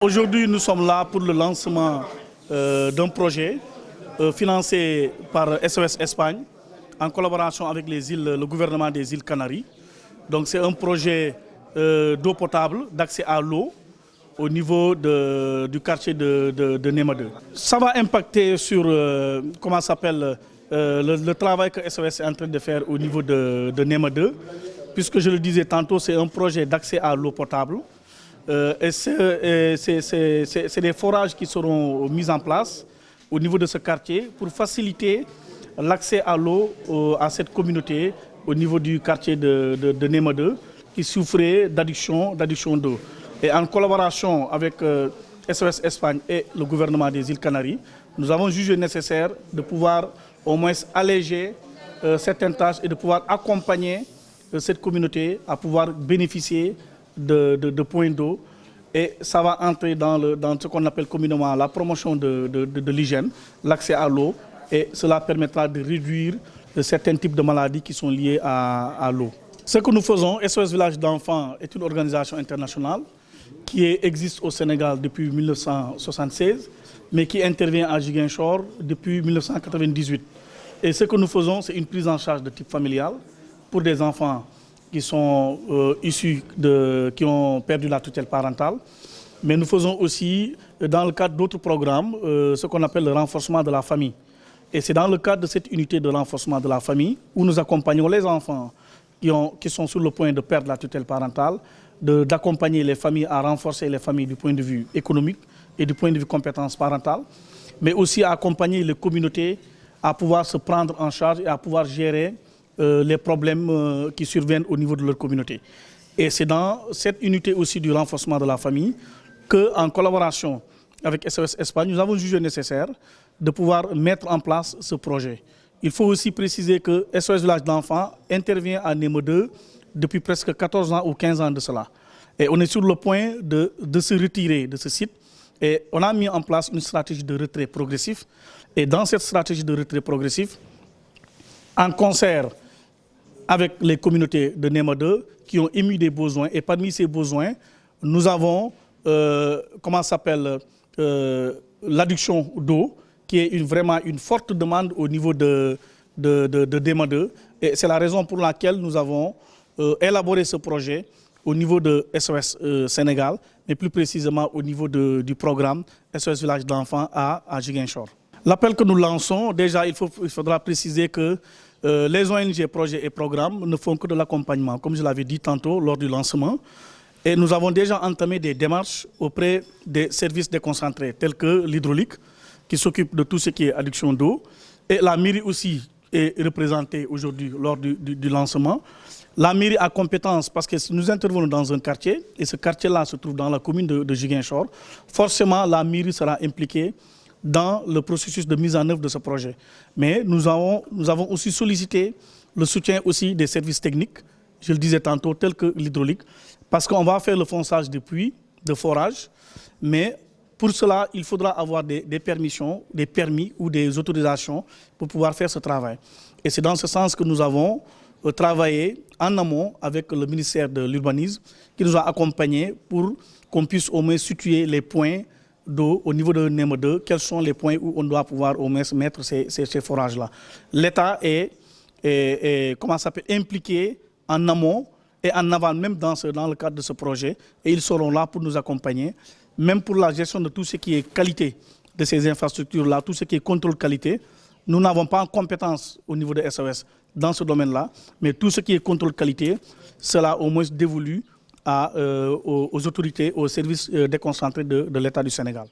Aujourd'hui, nous sommes là pour le lancement d'un projet financé par SOS Espagne en collaboration avec le gouvernement des îles Canaries. Donc c'est un projet d'eau potable, d'accès à l'eau au niveau du quartier de Néma 2. Ça va impacter sur le travail que SOS est en train de faire au niveau de Néma 2, puisque je le disais tantôt, c'est un projet d'accès à l'eau potable. C'est des forages qui seront mis en place au niveau de ce quartier pour faciliter l'accès à l'eau à cette communauté au niveau du quartier de Néma 2 qui souffrait d'addiction d'eau. Et en collaboration avec SOS Espagne et le gouvernement des îles Canaries, nous avons jugé nécessaire de pouvoir au moins alléger certaines tâches et de pouvoir accompagner cette communauté à pouvoir bénéficier de points d'eau. Et ça va entrer dans ce qu'on appelle communément la promotion de l'hygiène, l'accès à l'eau, et cela permettra de réduire certains types de maladies qui sont liées à l'eau. Ce que nous faisons, SOS Village d'enfants est une organisation internationale qui existe au Sénégal depuis 1976, mais qui intervient à Ziguinchor depuis 1998. Et ce que nous faisons, c'est une prise en charge de type familial pour des enfants qui sont qui ont perdu la tutelle parentale. Mais nous faisons aussi, dans le cadre d'autres programmes, ce qu'on appelle le renforcement de la famille. Et c'est dans le cadre de cette unité de renforcement de la famille où nous accompagnons les enfants qui sont sur le point de perdre la tutelle parentale, d'accompagner les familles à renforcer les familles du point de vue économique et du point de vue compétence parentale, mais aussi à accompagner les communautés à pouvoir se prendre en charge et à pouvoir gérer les problèmes qui surviennent au niveau de leur communauté. Et c'est dans cette unité aussi du renforcement de la famille qu'en collaboration avec SOS Espagne, nous avons jugé nécessaire de pouvoir mettre en place ce projet. Il faut aussi préciser que SOS Village d'enfants intervient à Néma 2 depuis presque 14 ans ou 15 ans de cela. Et on est sur le point de se retirer de ce site. Et on a mis en place une stratégie de retrait progressif. Et dans cette stratégie de retrait progressif, en concert avec les communautés de Néma 2 qui ont émis des besoins. Et parmi ces besoins, nous avons l'adduction d'eau, qui est vraiment une forte demande au niveau de Néma 2. Et c'est la raison pour laquelle nous avons élaboré ce projet au niveau de SOS Sénégal, mais plus précisément au niveau du programme SOS Village d'enfants à Ziguinchor. L'appel que nous lançons, déjà il faudra préciser que les ONG, projets et programmes ne font que de l'accompagnement, comme je l'avais dit tantôt lors du lancement. Et nous avons déjà entamé des démarches auprès des services déconcentrés, tels que l'hydraulique, qui s'occupe de tout ce qui est adduction d'eau. Et la mairie aussi est représentée aujourd'hui lors du lancement. La mairie a compétence parce que nous intervenons dans un quartier, et ce quartier-là se trouve dans la commune de Ziguinchor. Forcément, la mairie sera impliquée dans le processus de mise en œuvre de ce projet. Mais nous avons aussi sollicité le soutien aussi des services techniques, je le disais tantôt, tels que l'hydraulique, parce qu'on va faire le fonçage de puits, de forage, mais pour cela, il faudra avoir des permissions, des permis ou des autorisations pour pouvoir faire ce travail. Et c'est dans ce sens que nous avons travaillé en amont avec le ministère de l'Urbanisme, qui nous a accompagnés pour qu'on puisse au moins situer les points d'eau au niveau de Néma 2, quels sont les points où on doit pouvoir au moins mettre ces forages-là. L'État est impliqué en amont et en aval, même dans le cadre de ce projet, et ils seront là pour nous accompagner, même pour la gestion de tout ce qui est qualité de ces infrastructures-là, tout ce qui est contrôle qualité. Nous n'avons pas en compétence au niveau de SOS dans ce domaine-là, mais tout ce qui est contrôle qualité, cela au moins dévolu aux autorités, aux services déconcentrés de l'État du Sénégal.